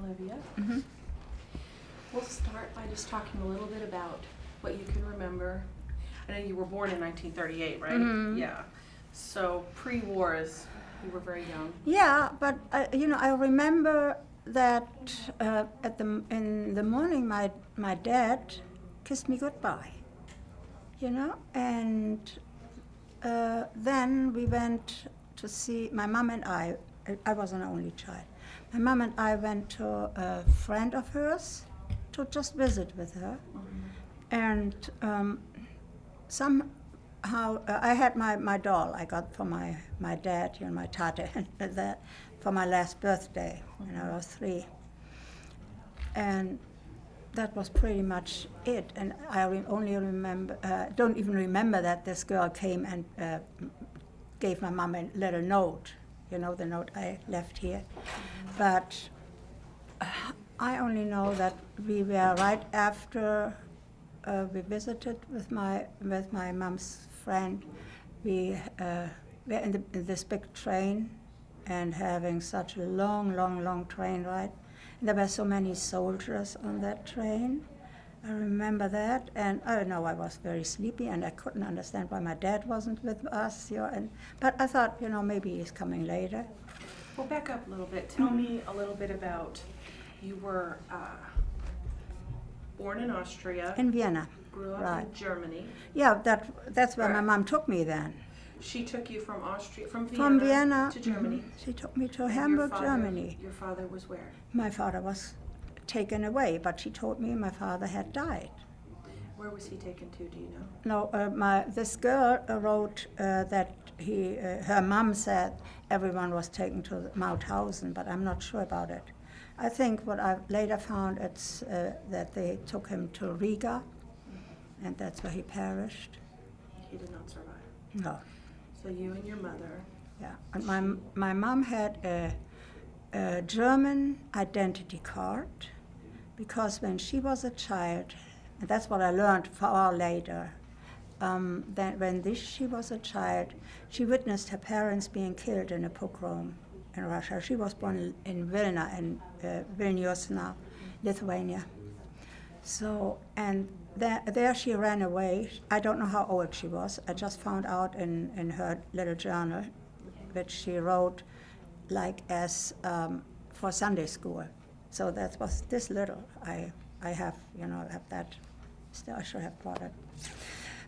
Olivia. Mm-hmm. We'll start by just talking a little bit about what you can remember. I know you were born in 1938, right? Mm-hmm. Yeah. So pre-wars, you were very young. Yeah, but I remember that in the morning, my dad kissed me goodbye. And then we went to see my mom and I. I was an only child. My mom and I went to a friend of hers to just visit with her, and somehow I had my doll I got for my dad, my tate, and that for my last birthday when I was 3. And that was pretty much it. And I only remember, don't even remember that this girl came and gave my mom a little note, the note I left here. But I only know that we were right after we visited with my mom's friend. We were in this big train and having such a long train ride. And there were so many soldiers on that train. I remember that, and I know I was very sleepy, and I couldn't understand why my dad wasn't with us. But I thought, maybe he's coming later. Well, back up a little bit. Tell me a little bit about, you were born in Austria. In Vienna. Grew up right. in Germany. Yeah, that's where Right. my mom took me then. She took you from From Vienna to Germany. Mm-hmm. She took me to And Hamburg, your father, Germany. Your father was where? My father was taken away, but she told me my father had died. Where was he taken to, do you know? No, this girl wrote that her mom said everyone was taken to Mauthausen, but I'm not sure about it. I think what I later found it's that they took him to Riga, and that's where he perished. He did not survive. No. So you and your mother. Yeah, and my mom had a German identity card, because when she was a child, and that's what I learned far later, that when she was a child, she witnessed her parents being killed in a pogrom in Russia. She was born in Vilna, in Vilnius now, Lithuania. So, and there she ran away. I don't know how old she was. I just found out in her little journal, which she wrote like as for Sunday school. So that was this little. I have, have that. Still, I should have brought it.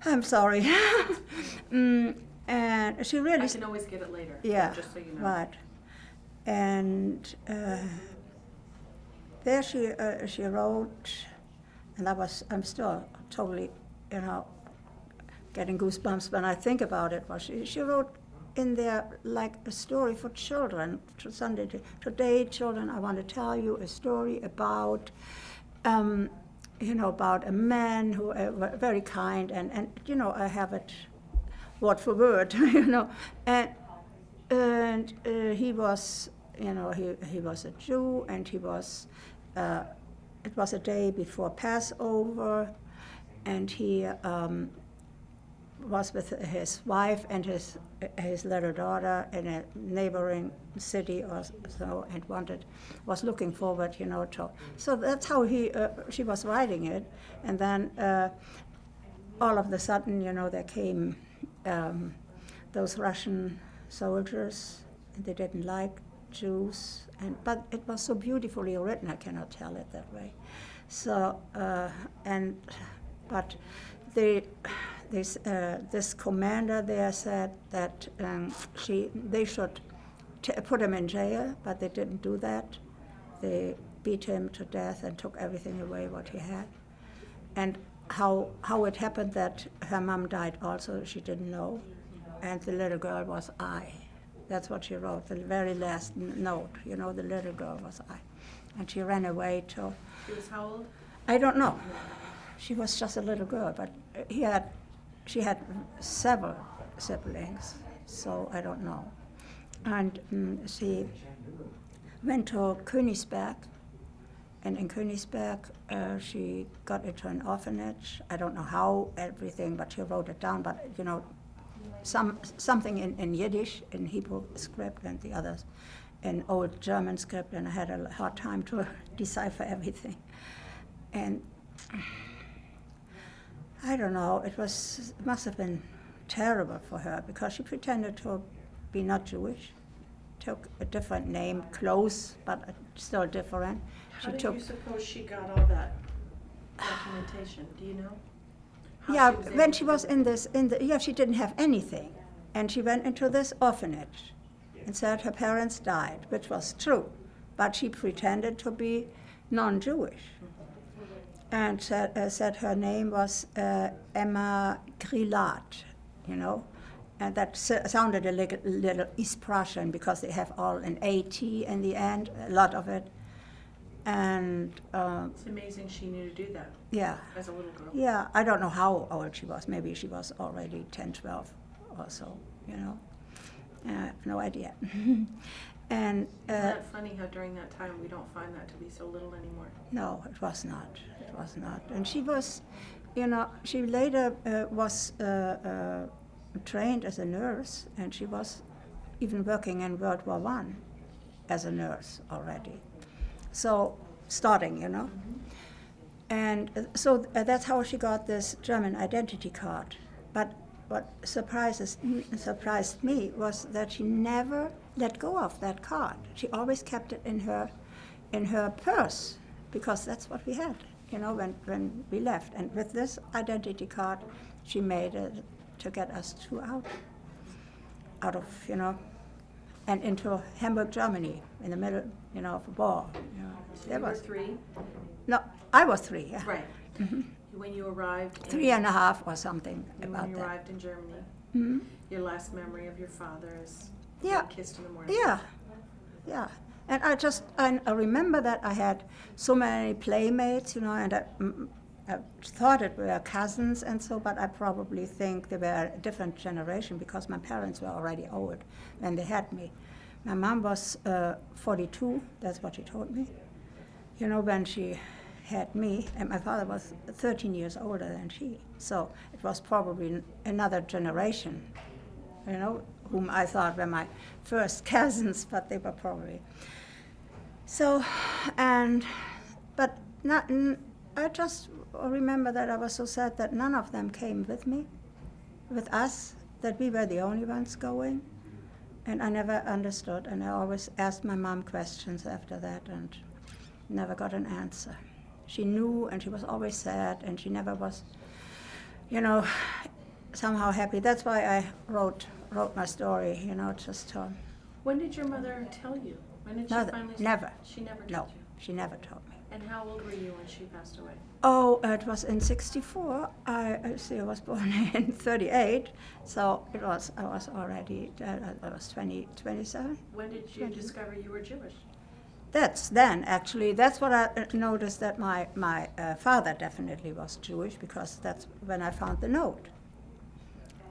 I'm sorry. And she really. I can always get it later. Yeah. Just so you know. Right. And there she wrote, and I'm still totally, getting goosebumps when I think about it. But she wrote in there like a story for children. Today, children, I want to tell you a story about, about a man who very kind, and I have it word for word, and he was, he was a Jew, and he was. It was a day before Passover, and he was with his wife and his little daughter in a neighboring city or so, and was looking forward, to. So that's how she was writing it, and then all of a sudden, there came those Russian soldiers, and they didn't like Jews, but it was so beautifully written, I cannot tell it that way. So but this commander there said that they should put him in jail, but they didn't do that. They beat him to death and took everything away what he had. And how it happened that her mom died also, she didn't know, and the little girl was I. That's what she wrote, the very last note, the little girl was I. And she ran away to... She was how old? I don't know. She was just a little girl, but she had several siblings, so I don't know. And she went to Königsberg, and in Königsberg she got into an orphanage. I don't know how, everything, but she wrote it down, but something in Yiddish, in Hebrew script, and the others in old German script, and I had a hard time to decipher everything. And I don't know, it must have been terrible for her, because she pretended to be not Jewish, took a different name, close, but still different. How do you suppose she got all that documentation? Do you know? How Yeah, she was when able she to was do that? yeah, she didn't have anything. And she went into this orphanage and said her parents died, which was true. But she pretended to be non-Jewish. And said her name was Emma Grillat, you know. And that sounded a little East Prussian, because they have all an AT in the end, a lot of it. And It's amazing she knew to do that yeah. as a little girl. Yeah, I don't know how old she was. Maybe she was already 10, 12 or so, you know. No idea. And Isn't that funny how during that time we don't find that to be so little anymore? no, it was not. It was not. And she was, you know, she later was trained as a nurse, and she was even working in World War I as a nurse already. So, starting, you know. And so that's how she got this German identity card. But what surprised me was that she never let go of that card. She always kept it in her purse, because that's what we had, you know, when we left. And with this identity card, she made it to get us two out of, you know, and into Hamburg, Germany, in the middle, you know, of a war. You know. So you were 3? No, I was 3, yeah. Right. When you arrived. 3.5 or something And about when you that. arrived in Germany, Mhm. your last memory of your father is Yeah. kissed in the morning. Yeah, yeah. And I remember that I had so many playmates, you know, and I thought it were cousins and so, but I probably think they were a different generation, because my parents were already old when they had me. My mom was 42, that's what she told me, you know, when she had me, and my father was 13 years older than she. So it was probably another generation, you know, whom I thought were my first cousins, but they were probably. So, but I just remember that I was so sad that none of them came with us, that we were the only ones going. And I never understood, and I always asked my mom questions after that and never got an answer. She knew, and she was always sad, and she never was, you know, somehow happy. That's why I wrote my story, you know, just to. When did your mother tell you? When did she finally? Never. She never told No, you. she never told me. And how old were you when she passed away? Oh, it was in '64. I was born in '38, so I was already, I was 27. When did you discover you were Jewish? That's then, actually. That's what I noticed, that my father definitely was Jewish, because that's when I found the note.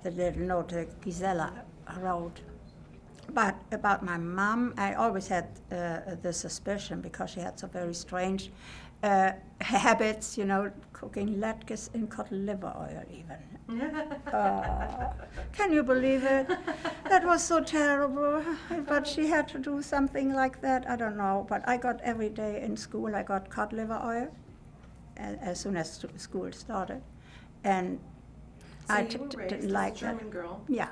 The little note that Gisela wrote. But about my mom, I always had the suspicion, because she had some very strange habits, you know, cooking latkes in cod liver oil even. Can you believe it? That was so terrible. But she had to do something like that. I don't know. But I got every day in school, I got cod liver oil as soon as school started. And So I you were raised didn't as like a German girl. Yeah.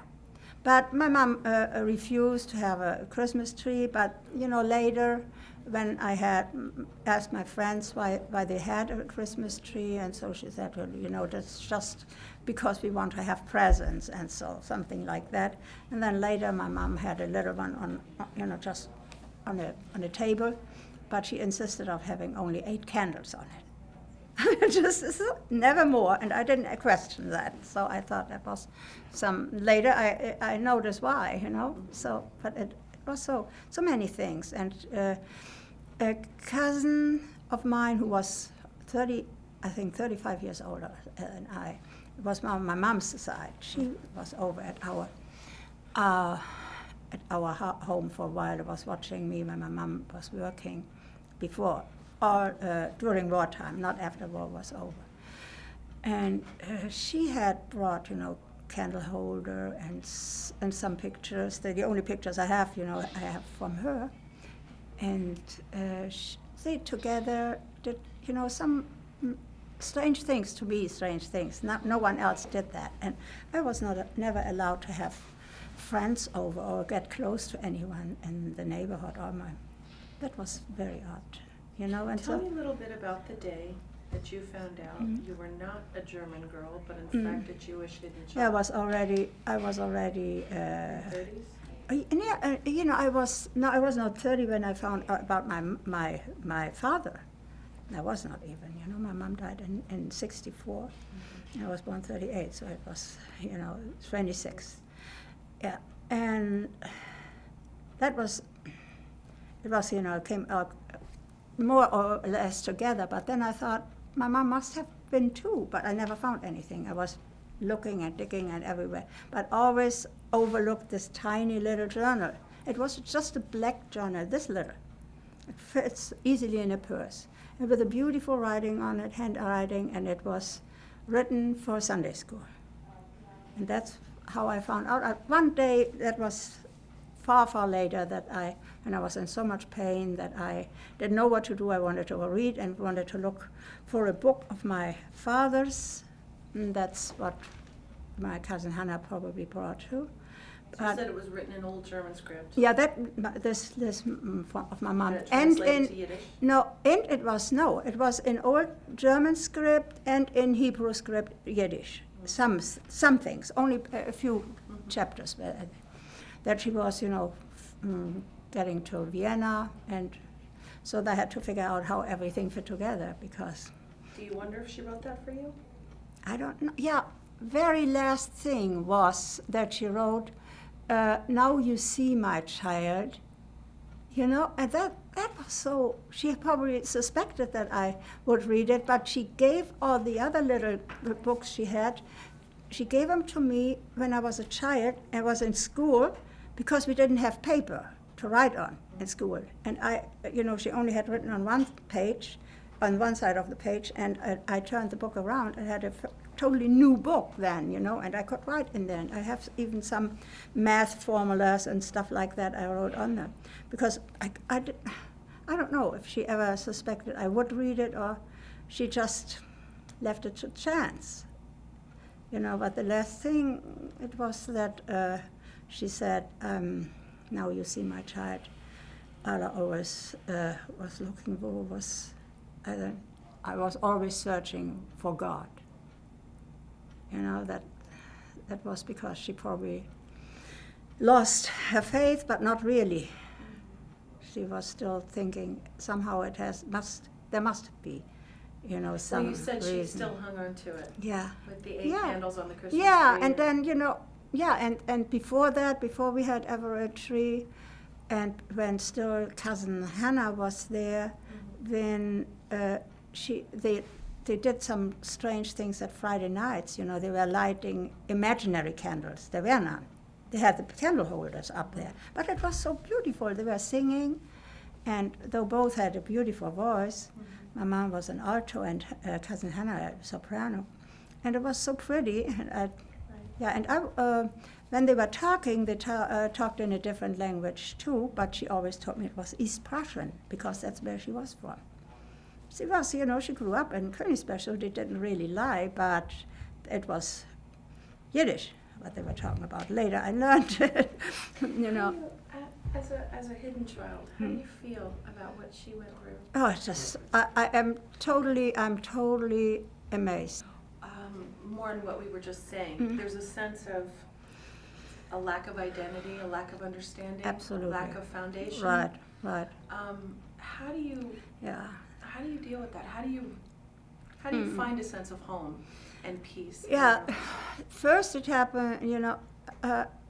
But my mom refused to have a Christmas tree. But, you know, later, when I had asked my friends why they had a Christmas tree, and so she said, well, you know, that's just because we want to have presents, and so something like that. And then later, my mom had a little one on, you know, just on a table, but she insisted of having only 8 candles on it. Just never more, and I didn't question that. So I thought that was some. Later, I noticed why, you know. So, but it was so many things. And a cousin of mine who was 35 years older than I, it was my mom's side. She was over at our home for a while. Was watching me when my mom was working before. Or during wartime, not after war was over. And she had brought, you know, candle holder and some pictures. They're the only pictures I have, you know, I have from her. and they together did, some strange things, to me, strange things. No one else did that. And I was never allowed to have friends over or get close to anyone in the neighborhood. That was very odd, And Tell me a little bit about the day that you found out you were not a German girl, but in fact a Jewish hidden child. Yeah, I was already. 30s? I was not 30 when I found out about my father. I was not even, my mom died in 64. And I was born 38, so it was, 26. Yeah, and that was, came out more or less together, but then I thought my mom must have been too, but I never found anything. I was looking and digging and everywhere, but always overlooked this tiny little journal. It was just a black journal, this little. It fits easily in a purse. And with a beautiful writing on it, handwriting, and it was written for Sunday school. And that's how I found out. One day, that was far, far later, when I was in so much pain that I didn't know what to do. I wanted to read and wanted to look for a book of my father's. And that's what my cousin Hannah probably brought too. So you said it was written in Old German script. Yeah, this of my mom. And in to Yiddish? It was in Old German script and in Hebrew script Yiddish. Some things, only a few chapters. That she was, getting to Vienna, and so they had to figure out how everything fit together because. Do you wonder if she wrote that for you? I don't know. Yeah, very last thing was that she wrote, "Now you see, my child," and that was so. She probably suspected that I would read it, but she gave all the other little books she had. She gave them to me when I was a child and was in school, because we didn't have paper to write on in school, and she only had written on one page. On one side of the page, and I turned the book around and had a totally new book then, and I could write in there. And I have even some math formulas and stuff like that I wrote on them. Because I don't know if she ever suspected I would read it or she just left it to chance. But the last thing, it was that she said, "Now you see, my child." All I always was looking for was, I was always searching for God. That was because she probably lost her faith, but not really. She was still thinking somehow there must be, some So you said reason. she still hung on to it. Yeah. With the 8 candles on the Christmas Yeah, tree. and then, and before that, before we had ever a tree, and when still cousin Hannah was there, then they did some strange things at Friday nights. They were lighting imaginary candles. There were none. They had the candle holders up there. But it was so beautiful. They were singing, and though both had a beautiful voice, my mom was an alto and cousin Hannah a soprano, and it was so pretty. And when they were talking, they talked in a different language too, but she always told me it was East Prussian, because that's where she was from. She was, she grew up in Königsberg, so they didn't really lie, but it was Yiddish, what they were talking about. Later I learned it, As a hidden child, how do you feel about what she went through? Oh, it's just, I'm totally amazed. More on what we were just saying. There's a sense of a lack of identity, a lack of understanding, Absolutely. a lack of foundation. Right. How do you deal with that? How do you find a sense of home and peace? Yeah, first it happened,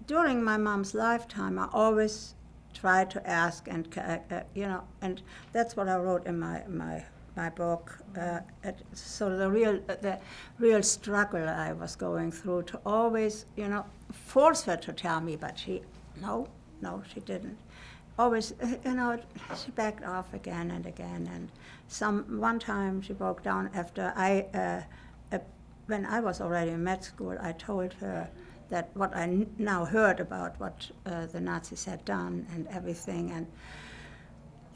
during my mom's lifetime. I always tried to ask, and and that's what I wrote in my book. So the real struggle I was going through to always, force her to tell me, but she didn't. Always, she backed off again and again. And one time she broke down after when I was already in med school, I told her that what I now heard about what the Nazis had done and everything, and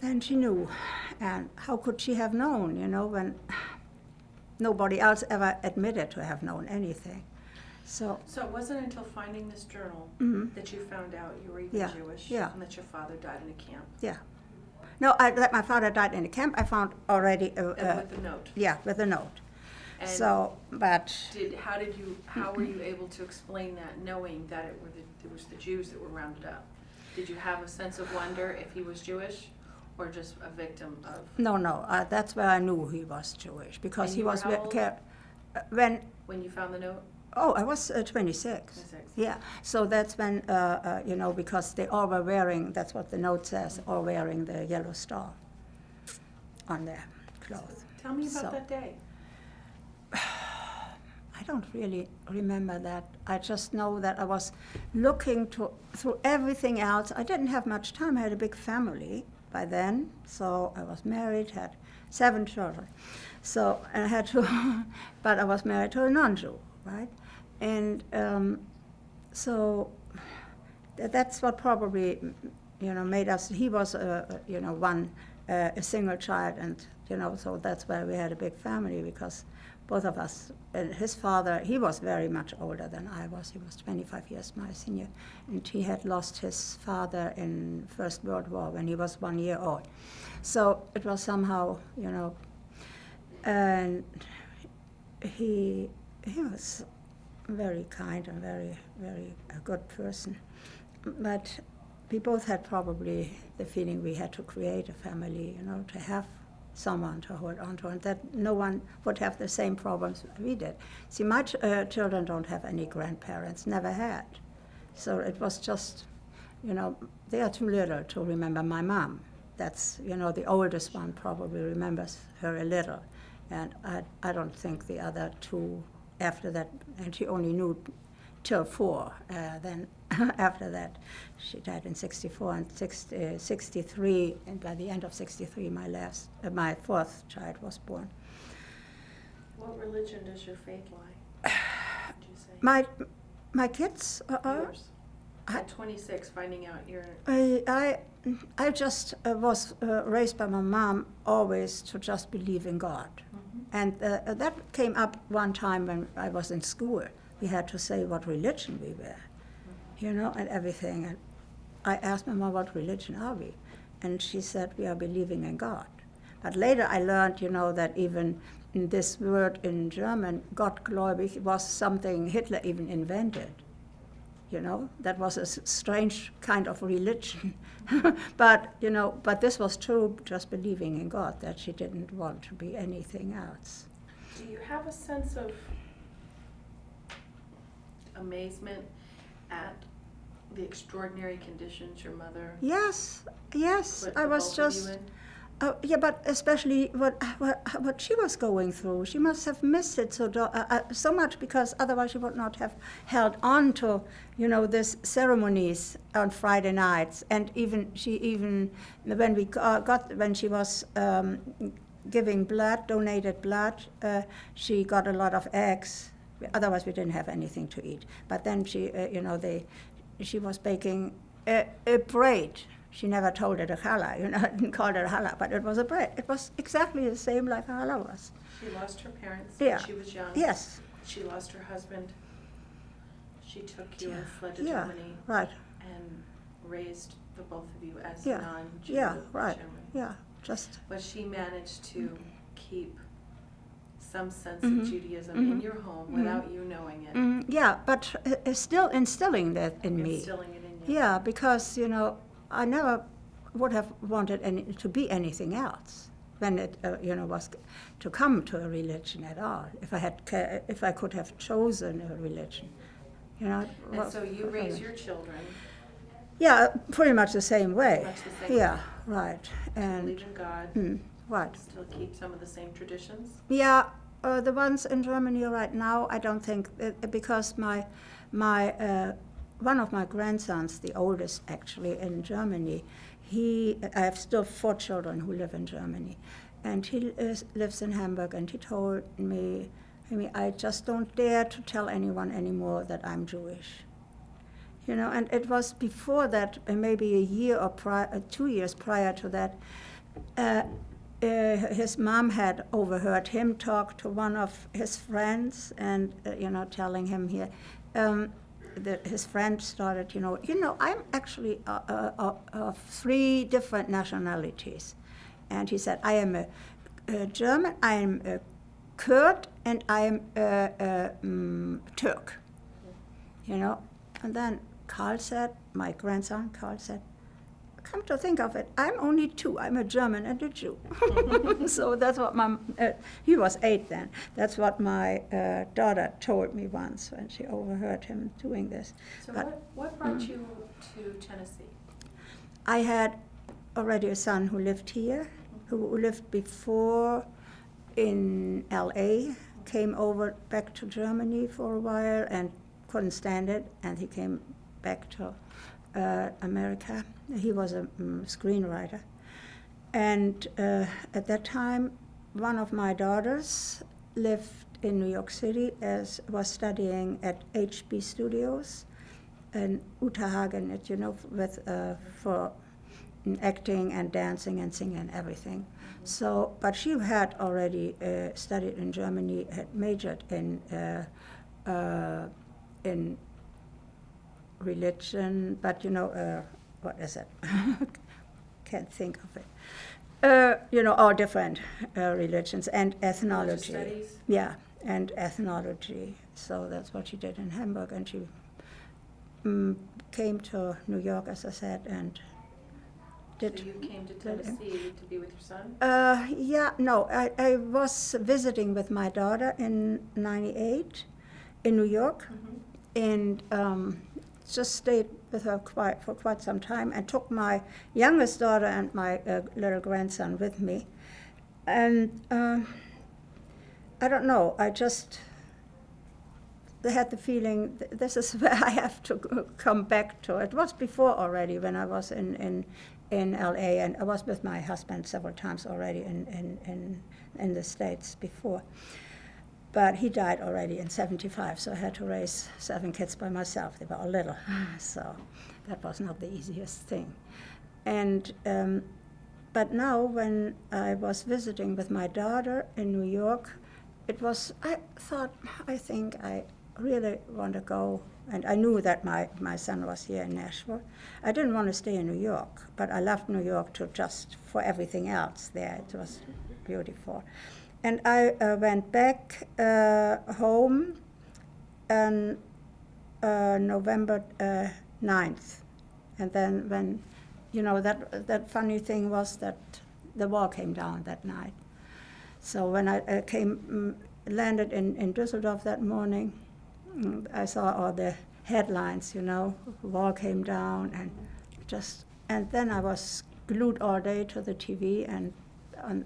then she knew. And how could she have known, when nobody else ever admitted to have known anything? So So it wasn't until finding this journal that you found out you were even Yeah, Jewish yeah. and that your father died in a camp. yeah. No, that my father died in a camp. I found already. With the note. Yeah, with a note. And So, but how were you able to explain that, knowing that it was the Jews that were rounded up? Did you have a sense of wonder if he was Jewish, or just a victim of? no, that's where I knew he was Jewish, because And he you were was how old? when You found the note? I was 26. 26. Yeah, so that's when because they all were wearing. That's what the note says. All wearing the yellow star on their clothes. Tell me about So- that day. I don't really remember that. I just know that I was looking through everything else. I didn't have much time. I had a big family by then, so I was married, had 7 children. So I had to, but I was married to a non-Jew, right? And so that's what probably, made us. He was, a single child, and so that's why we had a big family, because both of us, and his father, he was very much older than I was. He was 25 years my senior, and he had lost his father in First World War when he was 1 year old. So it was somehow, and he was very kind and very, very a good person. But we both had probably the feeling we had to create a family, to have someone to hold on to, and that no one would have the same problems we did. See, my children don't have any grandparents, never had. So it was just, they are too little to remember my mom. That's, the oldest one probably remembers her a little. And I don't think the other 2 after that, and she only knew till 4. Then after that, she died in 64 and 63, and by the end of 63, my 4th child was born. What religion does your faith lie? Would you say? My kids Yours. At 26, finding out you're. I just was raised by my mom always to just believe in God. And that came up one time when I was in school. We had to say what religion we were, and everything. And I asked my mom, what religion are we? And she said, we are believing in God. But later I learned, that even in this word in German, Gottgläubig, was something Hitler even invented. That was a strange kind of religion. But this was true, just believing in God, that she didn't want to be anything else. Do you have a sense of amazement at the extraordinary conditions your mother Yes, put I the was both of just. you in? Yeah, but especially what she was going through, she must have missed it so much, because otherwise she would not have held on to, these ceremonies on Friday nights, and even when she was giving blood, donated blood, she got a lot of eggs. Otherwise, we didn't have anything to eat. But then she, she was baking a bread. She never told it a challah, didn't call it a challah, but it was a bread. It was exactly the same like a challah was. She lost her parents Yeah. when she was young. Yes. She lost her husband. She took you Yeah. and fled to Yeah, Germany right. and raised the both of you as Yeah. non-Jew Yeah, right. German. Yeah, just. But she managed to keep some sense Mhm. of Judaism Mhm. in your home Mhm. without you knowing it. Yeah, but still instilling that in me. Instilling it in you. Yeah, because, I never would have wanted to be anything else when it, was to come to a religion at all. If I could have chosen a religion, And so you raise your children, Yeah, pretty much the same way. much the same Yeah, way. right. And Believe in God, right. still keep some of the same traditions. Yeah, the ones in Germany right now, I don't think, because my one of my grandsons, the oldest actually in Germany, I have still 4 children who live in Germany, and he lives in Hamburg, and he told me, I just don't dare to tell anyone anymore that I'm Jewish. And it was before that, maybe a year or 2 years prior to that, his mom had overheard him talk to one of his friends, and telling him here. His friend started, I'm actually of 3 different nationalities. And he said, I am a German, I am a Kurd, and I am a Turk. And then my grandson Carl said, come to think of it, I'm only 2. I'm a German and a Jew. So that's what he was 8 then. That's what my daughter told me once when she overheard him doing this. So what brought you to Tennessee? I had already a son who lived here, who lived before in LA, came over back to Germany for a while and couldn't stand it, and he came back to America. He was a screenwriter. And at that time, one of my daughters lived in New York City, was studying at HB Studios in Uterhagen, for acting and dancing and singing and everything. So, but she had already studied in Germany, had majored in religion, but what is it? Can't think of it. All different religions and ethnology. Studies? Yeah, and ethnology. So that's what she did in Hamburg, and she came to New York, as I said, and did. So you came to Tennessee to be with your son? I was visiting with my daughter in '98 in New York, and just stayed with her for quite some time, and took my youngest daughter and my little grandson with me. And I don't know, I just had the feeling this is where I have to come back to. It was before already, when I was in LA, and I was with my husband several times already in the States before. But he died already in '75, so I had to raise 7 kids by myself. They were all little, so that was not the easiest thing. And but now, when I was visiting with my daughter in New York, I think I really want to go, and I knew that my son was here in Nashville. I didn't want to stay in New York, but I loved New York for everything else there. It was beautiful. And I went back home on November 9th. And then when, that funny thing was that the wall came down that night. So when I landed in Düsseldorf that morning, I saw all the headlines, wall came down, and then I was glued all day to the TV, and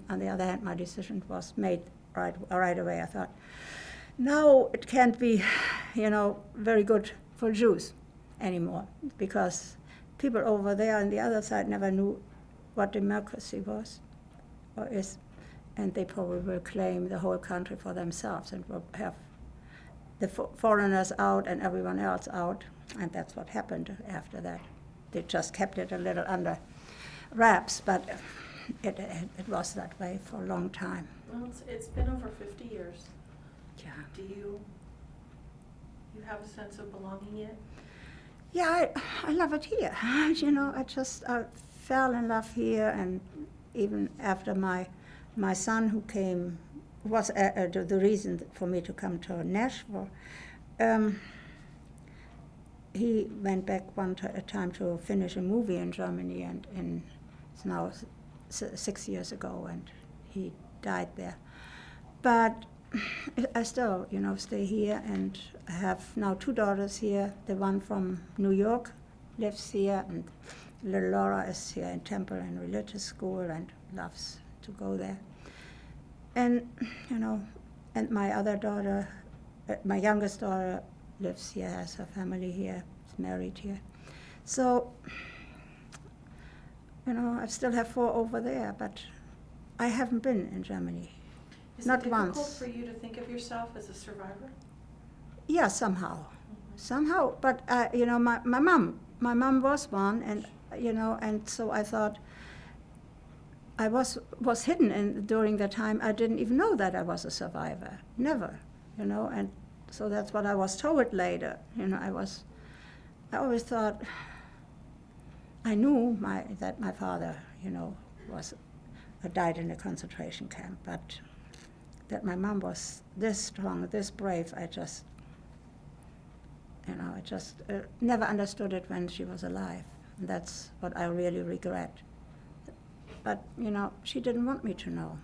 on the other hand, my decision was made right away. I thought, now it can't be, very good for Jews anymore, because people over there on the other side never knew what democracy was or is, and they probably will claim the whole country for themselves and will have the foreigners out and everyone else out, and that's what happened after that. They just kept it a little under wraps, but it was that way for a long time. Well, it's been over 50 years. Yeah. Do you have a sense of belonging yet? Yeah, I love it here. I fell in love here, and even after my son, who came, was the reason for me to come to Nashville. He went back a time to finish a movie in Germany, and it's now 6 years ago, and he died there. But I still, stay here, and I have now 2 daughters here. The one from New York lives here, and little Laura is here in Temple in religious school and loves to go there. And, and my other daughter, my youngest daughter, lives here, has her family here, is married here. So, I still have 4 over there, but I haven't been in Germany. Not once. Is it difficult for you to think of yourself as a survivor? Yeah, somehow. Somehow, but my mom was one, and and so I thought, I was hidden, and during the time I didn't even know that I was a survivor. Never, and so that's what I was told later. I always thought, I knew that my father, was died in a concentration camp, but that my mom was this strong, this brave, I just never understood it when she was alive. And that's what I really regret. But, she didn't want me to know.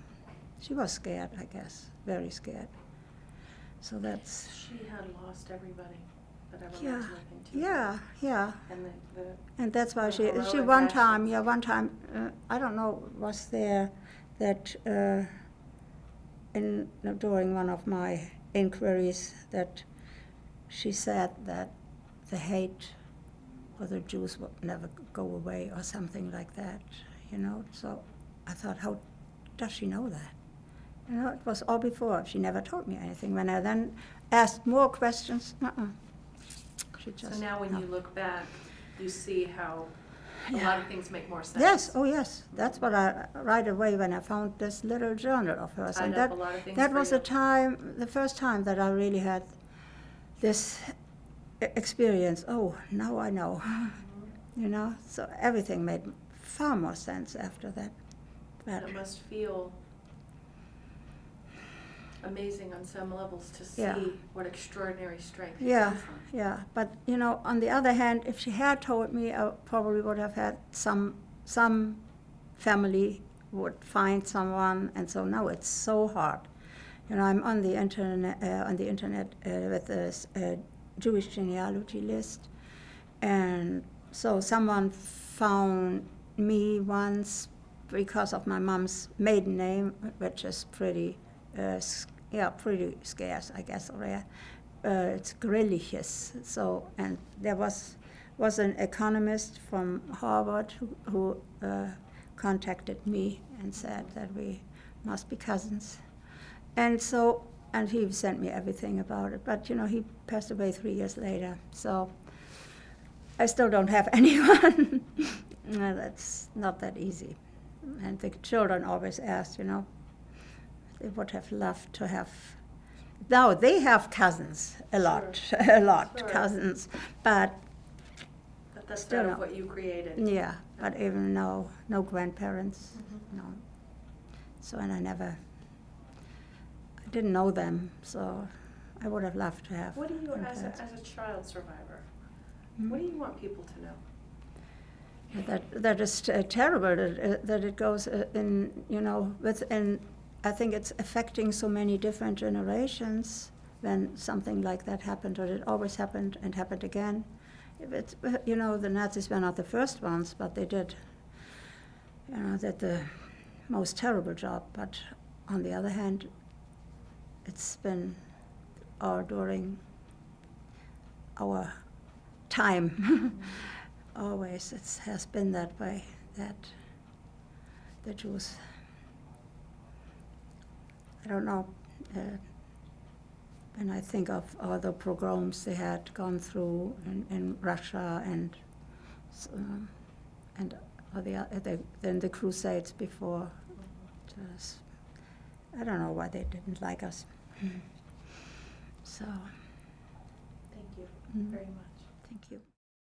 She was scared, I guess, very scared. So that's... She had lost everybody that ever Yeah, meant anything to yeah, her. yeah. And that's why the she heroic one actions. time, I don't know, was there that during one of my inquiries that she said that the hate for the Jews would never go away or something like that, So I thought, how does she know that? It was all before. She never told me anything. When I then asked more questions, she just... So now when you look back, you see how a Yeah. lot of things make more sense. Yes, oh yes. That's what right away when I found this little journal of hers. Tied And up a lot of things that for was you. the first time that I really had this experience. Oh, now I know. Mm-hmm. So everything made far more sense after that. But It must feel amazing on some levels to see Yeah. what extraordinary strength you yeah, come from. yeah. But on the other hand, if she had told me, I probably would have had some family would find someone, and so now it's so hard. I'm on the internet with this Jewish genealogy list, and so someone found me once because of my mom's maiden name, which is pretty scarce, I guess, rare. It's Grilliches. So, and there was an economist from Harvard who contacted me and said that we must be cousins. And he sent me everything about it. But, he passed away 3 years later. So I still don't have anyone. No, that's not that easy. And the children always ask, they would have loved to have... Now, they have cousins, a lot, Sure. cousins. But That's still out no. of what you created. Yeah, but even no grandparents, Mhm. no. So, and I didn't know them, so I would have loved to have. What do you, as grandparents. a child survivor, Mhm. what do you want people to know? That is terrible that it goes within. I think it's affecting so many different generations when something like that happened, or it always happened and happened again. The Nazis were not the first ones, but they did. That the most terrible job. But on the other hand, it's been all during our time. Always it has been that way, that the Jews, I don't know, when I think of all the pogroms they had gone through in Russia and then the Crusades before, I don't know why they didn't like us. So, Thank you Mm. very much. thank you.